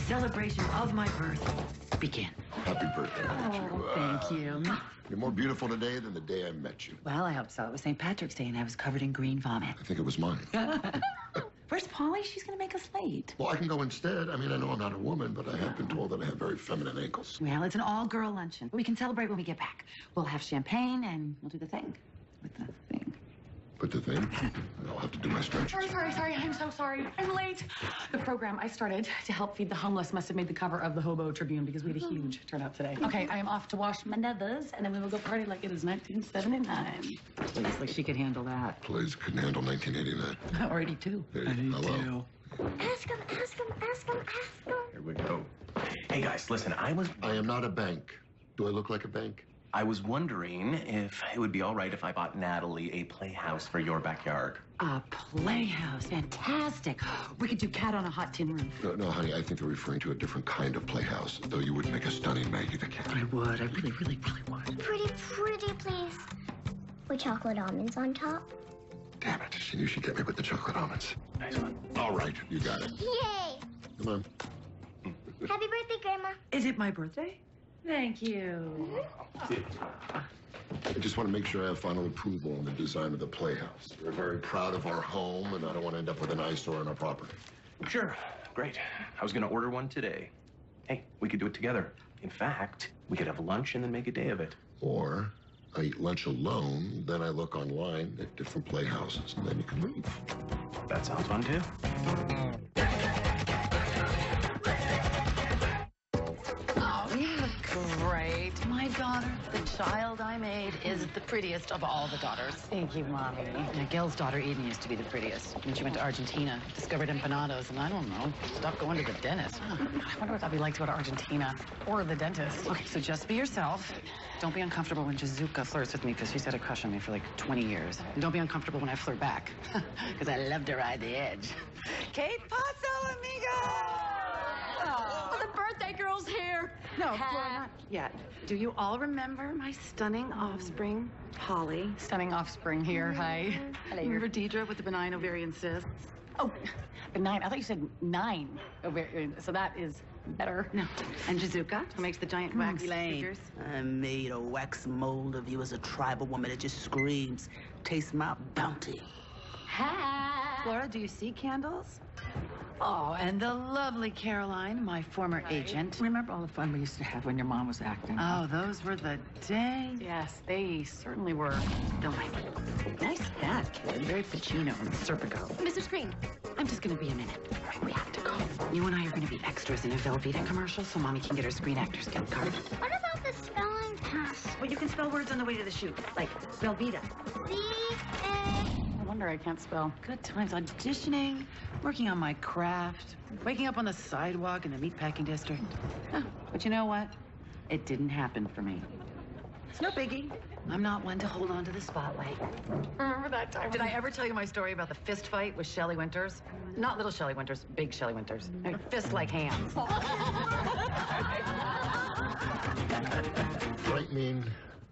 celebration of my birth begin. Happy birthday, Oh, thank you. You're more beautiful today than the day I met you. Well, I hope so. It was St. Patrick's Day, and I was covered in green vomit. I think it was mine. Where's Polly? She's going to make us late. Well, I can go instead. I mean, I know I'm not a woman, but I have been told that I have very feminine ankles. Well, it's an all-girl luncheon. We can celebrate when we get back. We'll have champagne, and we'll do the thing with the thing. But the thing, I'll have to do my stretch. Sorry. I'm so sorry. I'm late. The program I started to help feed the homeless must have made the cover of the Hobo Tribune because we had a huge turnout today. Okay, I am off to wash my nethers, and then we will go party like it is 1979. Please, like she could handle that. Please, couldn't handle 1989. Or 82. Hey, hello. Ask him. Here we go. Hey, guys, listen, I am not a bank. Do I look like a bank? I was wondering if it would be all right if I bought Natalie a playhouse for your backyard. A playhouse. Fantastic. We could do Cat on a Hot Tin Roof. No, honey, I think they're referring to a different kind of playhouse, though you would make a stunning Maggie the Cat. I would. I really would. Pretty, please. With chocolate almonds on top. Damn it. She knew she'd get me with the chocolate almonds. Nice one. All right, you got it. Yay! Come on. Happy birthday, Grandma. Is it my birthday? Thank you. I just want to make sure I have final approval on the design of the playhouse. We're very proud of our home, and I don't want to end up with an eyesore on our property. Sure, great. I was going to order one today. Hey, we could do it together. In fact, we could have lunch and then make a day of it. Or I eat lunch alone, then I look online at different playhouses, and then you can leave. That sounds fun, too. Great. My daughter, the child I made, is the prettiest of all the daughters. Thank you, Mommy. Miguel's daughter, Eden, used to be the prettiest. When she went to Argentina, discovered empanadas, and I don't know, stopped going to the dentist. I wonder what that'd be like to go to Argentina or the dentist. Okay, so just be yourself. Don't be uncomfortable when Jizuka flirts with me, because she's had a crush on me for like 20 years. And don't be uncomfortable when I flirt back, because I love to ride the edge. Kate Paso, amigo! Oh, the birthday girl's here. No, Flora, not yet. Do you all remember my stunning offspring, Holly? Stunning offspring here. Hi. Remember Deidre with the benign ovarian cysts? Oh, benign. I thought you said 9 ovarian. So that is better. No. And Jizuka, who makes the giant wax figures? I made a wax mold of you as a tribal woman that just screams, taste my bounty. Hi. Flora, do you see candles? Oh, and the lovely Caroline, my former agent. Remember all the fun we used to have when your mom was acting? Oh, those were the days. Yes, they certainly were. Don't mind me. Nice hat, Karen. Very Pacino and Serpico. Mr. Screen. I'm just gonna be a minute. We have to go. You and I are gonna be extras in a Velveeta commercial so Mommy can get her Screen Actors Guild card. What about the spelling test? Well, you can spell words on the way to the shoot, like Velveeta. No wonder I can't spell. Good times auditioning, working on my craft, waking up on the sidewalk in the meatpacking district. Huh. But you know what? It didn't happen for me. It's no biggie. I'm not one to hold on to the spotlight. Remember that time? Did I ever tell you my story about the fist fight with Shelley Winters? Not little Shelley Winters, big Shelley Winters. Fists like hands. Frightening.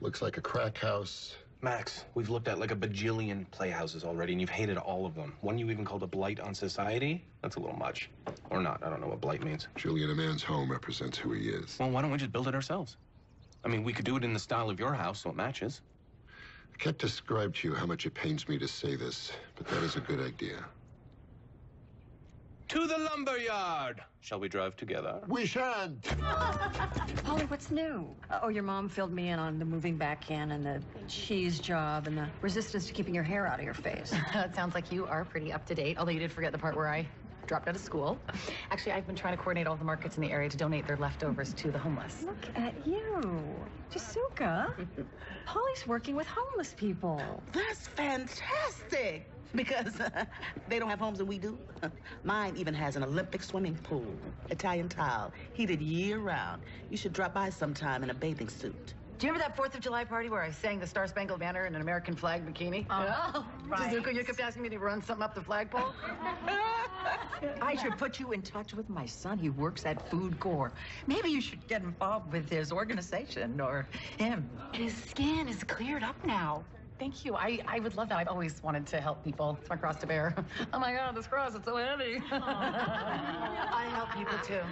Looks like a crack house. Max, we've looked at like a bajillion playhouses already, and you've hated all of them. One you even called a blight on society? That's a little much. Or not. I don't know what blight means. Julian, a man's home represents who he is. Well, why don't we just build it ourselves? I mean, we could do it in the style of your house so it matches. I can't describe to you how much it pains me to say this, but that is a good idea. To the lumberyard! Shall we drive together? We shan't! Polly, what's new? Oh, your mom filled me in on the moving back in and the cheese job and the resistance to keeping your hair out of your face. It sounds like you are pretty up to date, although you did forget the part where I dropped out of school. Actually, I've been trying to coordinate all the markets in the area to donate their leftovers to the homeless. Look at you. Jasuka. Polly's working with homeless people. That's fantastic. Because they don't have homes and we do. Mine even has an Olympic swimming pool, Italian tile, heated year-round. You should drop by sometime in a bathing suit. Do you remember that 4th of July party where I sang the Star Spangled Banner in an American flag bikini? Oh, right. Jizuka, you kept asking me to run something up the flagpole. I should put you in touch with my son. He works at Food Corps. Maybe you should get involved with his organization or him. His skin is cleared up now. Thank you. I would love that. I've always wanted to help people. It's my cross to bear. Oh my God, this cross, it's so heavy. I help people too.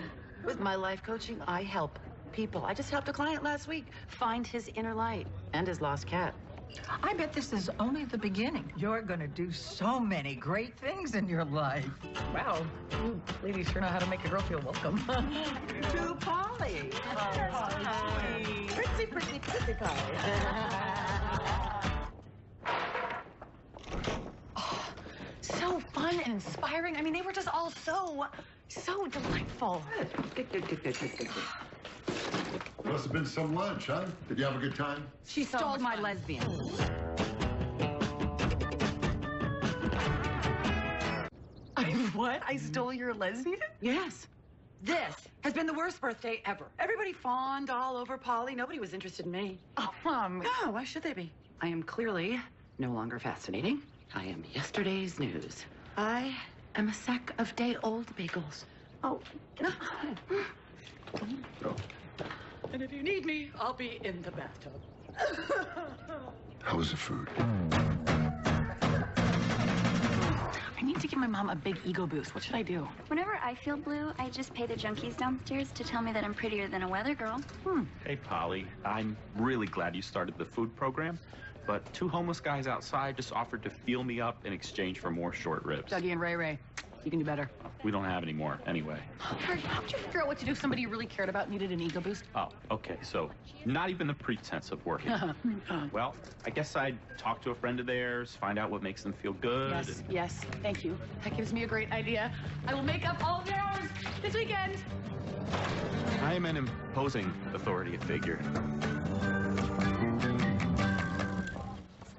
With my life coaching, I help people. I just helped a client last week find his inner light and his lost cat. I bet this is only the beginning. You're gonna do so many great things in your life. Wow, you ladies sure know how to make a girl feel welcome. To Polly. Pretty, pretty, pretty Polly. So fun and inspiring. I mean, they were just all so delightful. Good. Must have been some lunch, huh? Did you have a good time? She stole my lesbian. What? I stole your lesbian? Yes. This has been the worst birthday ever. Everybody fawned all over Polly. Nobody was interested in me. Oh, Mom. No, why should they be? I am clearly no longer fascinating. I am yesterday's news. I am a sack of day-old bagels. Oh. And if you need me, I'll be in the bathtub. How was the food? I need to give my mom a big ego boost. What should I do? Whenever I feel blue, I just pay the junkies downstairs to tell me that I'm prettier than a weather girl. Hey, Polly. I'm really glad you started the food program, but 2 homeless guys outside just offered to feel me up in exchange for more short ribs. Dougie and Ray, you can do better. We don't have any more anyway. Kurt, how did you figure out what to do if somebody you really cared about needed an ego boost? Oh, okay. So not even the pretense of working. Well, I guess I'd talk to a friend of theirs, find out what makes them feel good. Yes, thank you. That gives me a great idea. I will make up all of their hours this weekend. I am an imposing authority figure.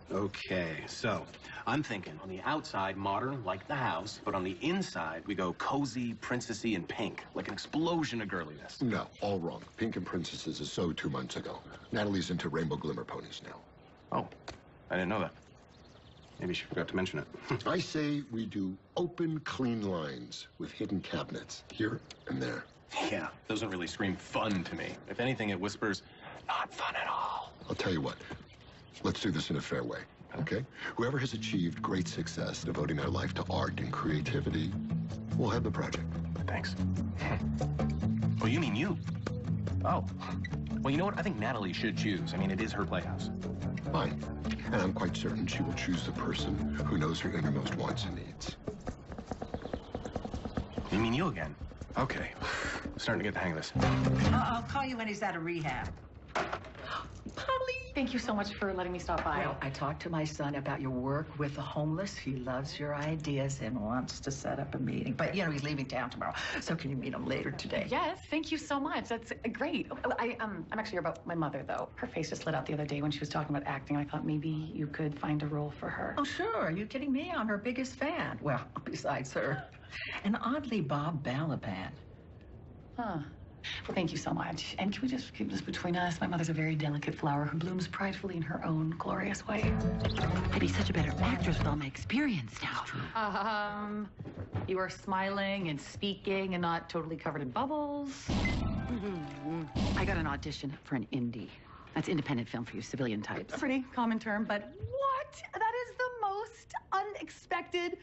Okay, so I'm thinking on the outside, modern, like the house, but on the inside, we go cozy, princessy, and pink, like an explosion of girliness. No, all wrong. Pink and Princesses is so 2 months ago. Natalie's into rainbow glimmer ponies now. Oh, I didn't know that. Maybe she forgot to mention it. I say we do open, clean lines with hidden cabinets here and there. Yeah, doesn't really scream fun to me. If anything, it whispers, not fun at all. I'll tell you what. Let's do this in a fair way, okay? Whoever has achieved great success devoting their life to art and creativity will have the project. Thanks. Oh, you mean you? Oh. Well, you know what? I think Natalie should choose. I mean, it is her playhouse. Fine. And I'm quite certain she will choose the person who knows her innermost wants and needs. You mean you again? Okay. I'm starting to get the hang of this. I'll call you when he's out of rehab. Polly, thank you so much for letting me stop by. Well, I talked to my son about your work with the homeless. He loves your ideas and wants to set up a meeting. But, you know, he's leaving town tomorrow, so can you meet him later today? Yes, thank you so much. That's great. I'm actually here about my mother, though. Her face just lit out the other day when she was talking about acting. I thought maybe you could find a role for her. Oh, sure. Are you kidding me? I'm her biggest fan. Well, besides her. And oddly, Bob Balaban. Huh. Well, thank you so much. And can we just keep this between us? My mother's a very delicate flower who blooms pridefully in her own glorious way. I'd be such a better actress with all my experience now. You are smiling and speaking and not totally covered in bubbles. I got an audition for an indie. That's independent film for you civilian types. A pretty common term, but what? That is the most unexpected,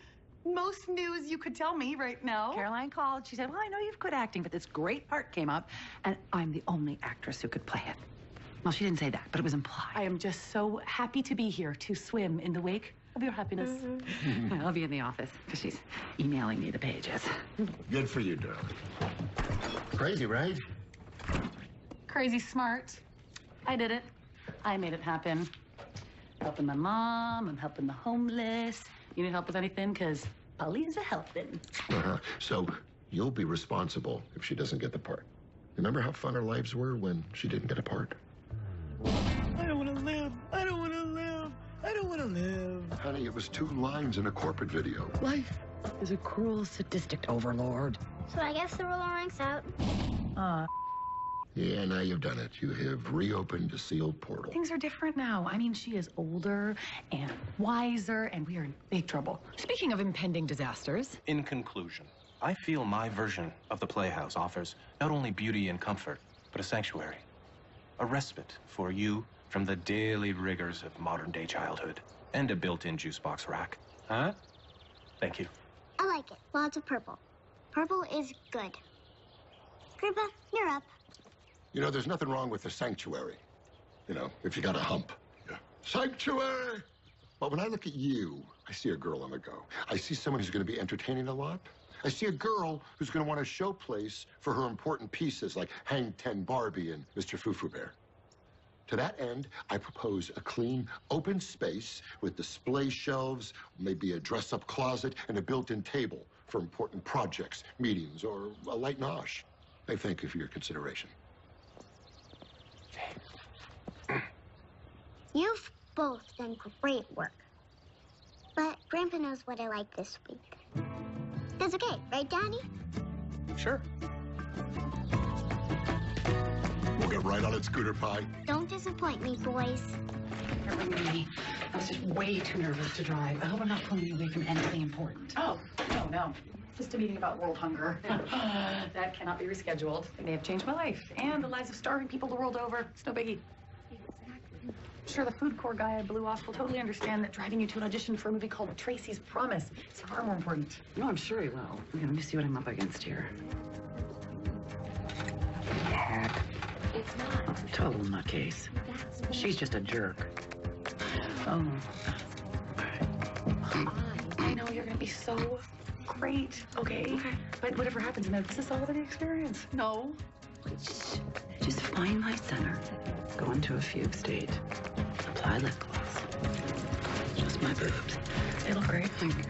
most news you could tell me right now. Caroline called. She said, well, I know you've quit acting, but this great part came up, and I'm the only actress who could play it. Well, she didn't say that, but it was implied. I am just so happy to be here to swim in the wake of your happiness. I'll be in the office, because she's emailing me the pages. Good for you, darling. Crazy, right? Crazy smart. I did it. I made it happen. Helping my mom, I'm helping the homeless. You need help with anything? Because Polly's a helping. So you'll be responsible if she doesn't get the part. Remember how fun our lives were when she didn't get a part? I don't want to live. I don't want to live. I don't want to live. Honey, it was 2 lines in a corporate video. Life is a cruel, sadistic overlord. So I guess the ruler ranks out. Yeah, now you've done it. You have reopened a sealed portal. Things are different now. I mean, she is older and wiser, and we are in big trouble. Speaking of impending disasters. In conclusion, I feel my version of the Playhouse offers not only beauty and comfort, but a sanctuary. A respite for you from the daily rigors of modern-day childhood. And a built-in juice box rack. Huh? Thank you. I like it. Lots of purple. Purple is good. Grandpa, you're up. You know, there's nothing wrong with the sanctuary. You know, if you got a hump. Yeah. Sanctuary! But when I look at you, I see a girl on the go. I see someone who's going to be entertaining a lot. I see a girl who's going to want a showplace for her important pieces like Hang 10 Barbie and Mr. Foo-Foo Bear. To that end, I propose a clean, open space with display shelves, maybe a dress-up closet, and a built-in table for important projects, meetings, or a light nosh. I thank you for your consideration. You've both done great work. But Grandpa knows what I like this week. That's okay, right, Daddy? Sure. We'll get right on it, Scooter Pie. Don't disappoint me, boys. I was just way too nervous to drive. I hope I'm not pulling you away from anything important. Oh, no. Just a meeting about world hunger. That cannot be rescheduled. It may have changed my life and the lives of starving people the world over. It's no biggie. Sure, the food corps guy I blew off will totally understand that driving you to an audition for a movie called Tracy's Promise is far more important. No, I'm sure he will. Okay, let me see what I'm up against here. It's not. Total nutcase. She's just a jerk. Oh. I know you're gonna be so great, okay? But whatever happens, this is all of the experience. No. Just find my center, go into a fugue state, apply lip gloss. Just my boobs. They look great. Thank you.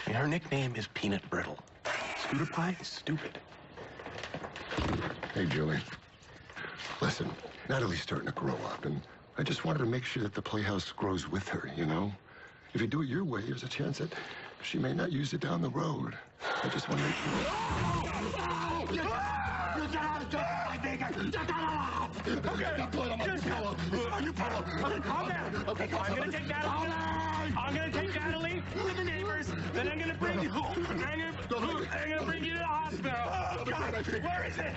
And her nickname is Peanut Brittle. Scooter Pie is stupid. Hey, Julie. Listen, Natalie's starting to grow up, and I just wanted to make sure that the Playhouse grows with her, you know? If you do it your way, there's a chance that she may not use it down the road. I just want to make sure. Calm down. Okay, I'm gonna take Natalie. I'm gonna take Natalie to the neighbors. Then I'm gonna bring you. I'm gonna bring you to the hospital. God, where is it?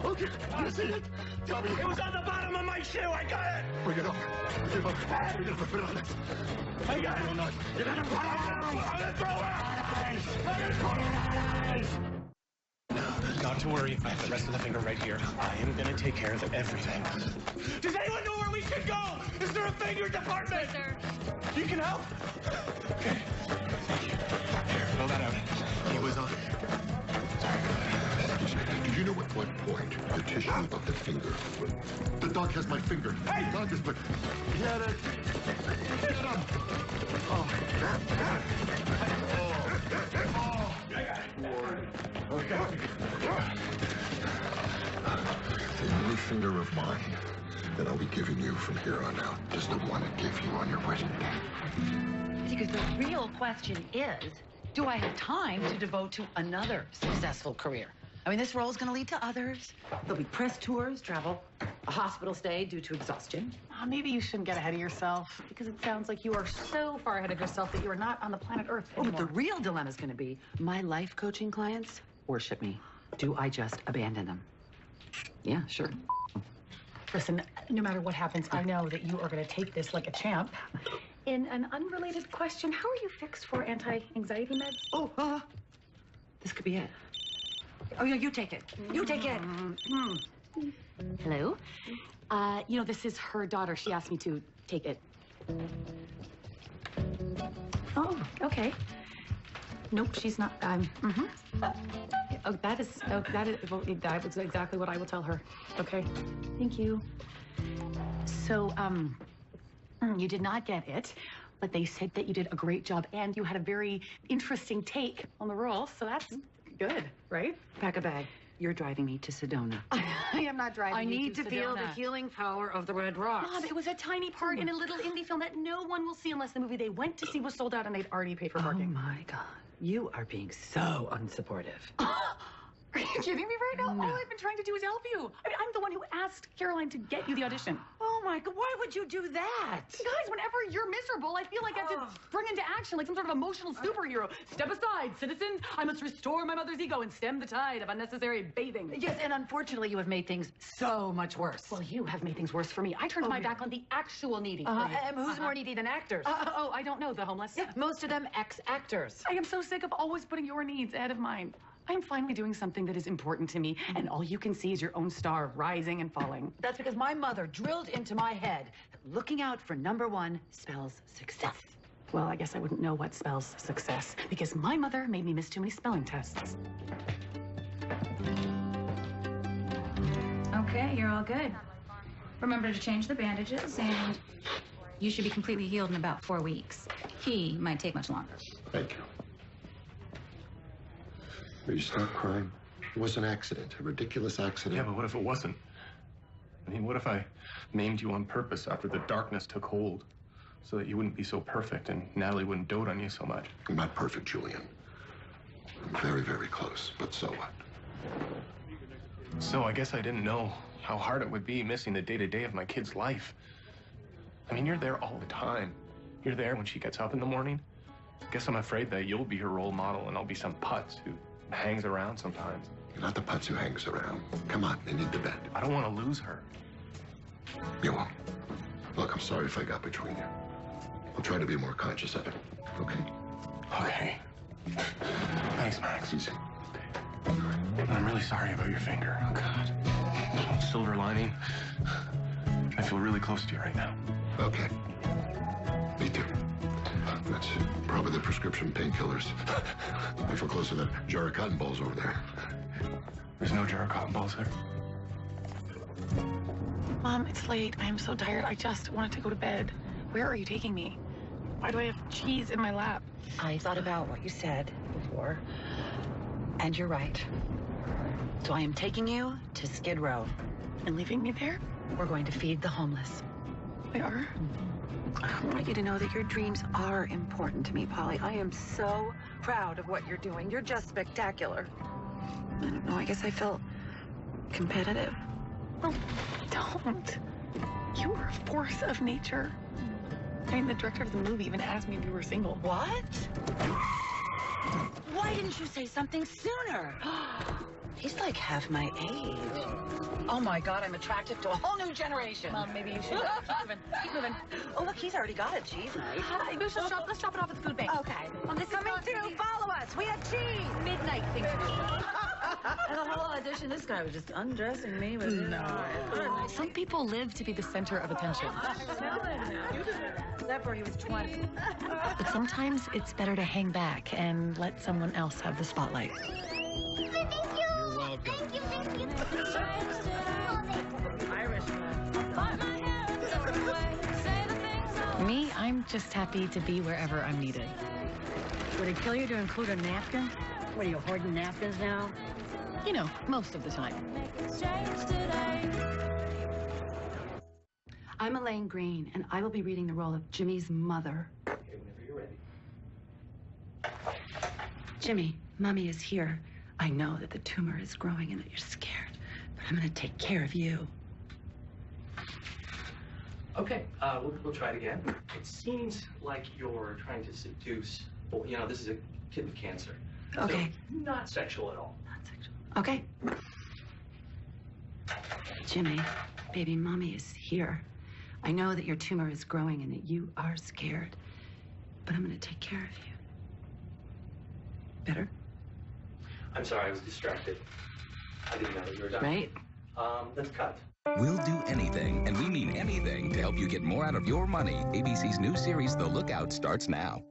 Okay, you see it? Tell me. It was on the bottom of my shoe. I got it. Bring it up. Bring it up. We're gonna put it on next. I got it. You're gonna put it on. I'm gonna throw it. I'm gonna throw it. Not to worry, I have the rest of the finger right here. I am gonna take care of everything. Does anyone know where we should go? Is there a finger department? Yes, sir. You can help? Okay. Thank you. Here, fill that out. He was on. Do you know at what point the tissue of the finger? The dog has my finger. Hey! The dog is my... Get it! Get him! Oh. Okay. The only finger of mine that I'll be giving you from here on out is the one I give you on your wedding day. Because the real question is, do I have time to devote to another successful career? I mean, this role is going to lead to others. There'll be press tours, travel, a hospital stay due to exhaustion. Maybe you shouldn't get ahead of yourself, because it sounds like you are so far ahead of yourself that you are not on the planet Earth Oh, anymore. but the real dilemma is going to be, my life coaching clients worship me. Do I just abandon them? Yeah, sure. Listen, no matter what happens, I know that you are going to take this like a champ. In an unrelated question, how are you fixed for anti-anxiety meds? Oh, this could be it. Oh, yeah, you take it. You take it. Hello? This is her daughter. She asked me to take it. Oh, okay. Nope, she's not. That was exactly what I will tell her. Okay. Thank you. So, you did not get it, but they said that you did a great job and you had a very interesting take on the role, so that's good, right? Pack a bag. You're driving me to Sedona. I am not driving I you need to feel Sedona. the healing power of the Red Rocks. Mom, it was a tiny part in a little indie film that no one will see unless the movie they went to see was sold out and they'd already paid for parking. Oh, my God. You are being so unsupportive. Are you kidding me right now? No. All I've been trying to do is help you. I mean, I'm the one who asked Caroline to get you the audition. Oh my God, why would you do that? Guys, whenever you're miserable, I feel like I have to spring into action like some sort of emotional superhero. Step aside, citizen. I must restore my mother's ego and stem the tide of unnecessary bathing. Yes, and unfortunately, you have made things so much worse. Well, you have made things worse for me. I turned my back on the actual needy. And who's more needy than actors? Oh, I don't know. The homeless? Yeah, most of them ex-actors. I am so sick of always putting your needs ahead of mine. I am finally doing something that is important to me, and all you can see is your own star rising and falling. That's because my mother drilled into my head that looking out for #1 spells success. Well, I guess I wouldn't know what spells success, because my mother made me miss too many spelling tests. Okay, you're all good. Remember to change the bandages, and you should be completely healed in about 4 weeks. He might take much longer. Thank you. Will you stop crying? It was an accident, a ridiculous accident. Yeah, but what if it wasn't? I mean, what if I maimed you on purpose after the darkness took hold so that you wouldn't be so perfect and Natalie wouldn't dote on you so much? I'm not perfect, Julian. I'm very, very close, but so what? So I guess I didn't know how hard it would be missing the day-to-day of my kid's life. I mean, you're there all the time. You're there when she gets up in the morning. Guess I'm afraid that you'll be her role model and I'll be some putz who hangs around sometimes. You're not the putz who hangs around. Come on, I need the bed. I don't want to lose her. You won't. Look, I'm sorry if I got between you. I'll try to be more conscious of it, okay? Okay. Thanks, Max. Easy. I'm really sorry about your finger. Oh, God. Silver lining. I feel really close to you right now. Okay. Me too. That's probably the prescription painkillers. I feel close to that jar of cotton balls over there. There's no jar of cotton balls there. Mom, it's late. I am so tired. I just wanted to go to bed. Where are you taking me? Why do I have cheese in my lap? I thought about what you said before, and you're right. So I am taking you to Skid Row. And leaving me there? We're going to feed the homeless. We are? I want you to know that your dreams are important to me, Polly. I am so proud of what you're doing. You're just spectacular. I don't know, I guess I felt competitive. Oh, don't. You were a force of nature. I mean, the director of the movie even asked me if you were single. What? Why didn't you say something sooner? He's like half my age. Oh my God, I'm attractive to a whole new generation. Mom, maybe you should keep moving. Keep moving. Oh, look, he's already got a cheese knife. Let's drop it off at the food bank. Okay. This coming through. Follow us. We have cheese. Midnight thing to do. And the whole audition, this guy was just undressing me with his eyes. Some people live to be the center of attention. Except for he was 20. But sometimes it's better to hang back and let someone else have the spotlight. You're welcome. Thank you. Me, I'm just happy to be wherever I'm needed. Would it kill you to include a napkin? What are you, hoarding napkins now? You know, most of the time. I'm Elaine Green, and I will be reading the role of Jimmy's mother. Okay, whenever you're ready. Jimmy, Mommy is here. I know that the tumor is growing and that you're scared, but I'm gonna take care of you. Okay, we'll try it again. It seems like you're trying to seduce, well, you know, this is a kid with cancer. Okay. So, not sexual at all. Not sexual. Okay. Jimmy, baby, Mommy is here. I know that your tumor is growing and that you are scared, but I'm gonna take care of you. Better? I'm sorry, I was distracted. I didn't know that you were done. Right? Let's cut. We'll do anything, and we mean anything, to help you get more out of your money. ABC's new series, The Lookout, starts now.